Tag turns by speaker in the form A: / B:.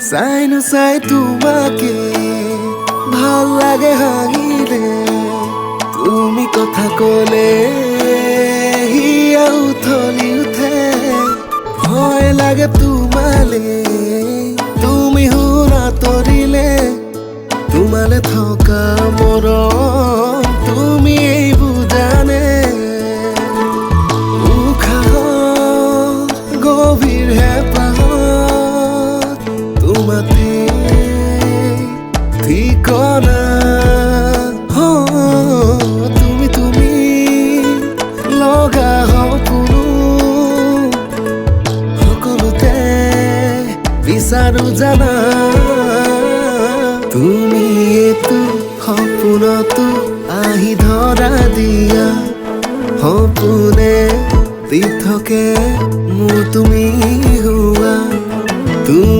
A: চাইনো চাই তোমাকে ভাল লাগে হাঁহিলে তুমি কথা কলে হিয়া উথলি উঠে ভয় লাগে তোমালে তুমি শুনা তৰিলে তোমালে থকা মৰম তুমি এই বুজানে উশাহত গভীৰ হেঁপাহত তোমাতে ঠিকনা তুমি লগা সপোনো সকলোতে বিচাৰো জানা তুমি এইটো সপোনতো আহি ধৰা দিয়া সপোনে পৃথকে মোৰ তুমি হোৱা তুমি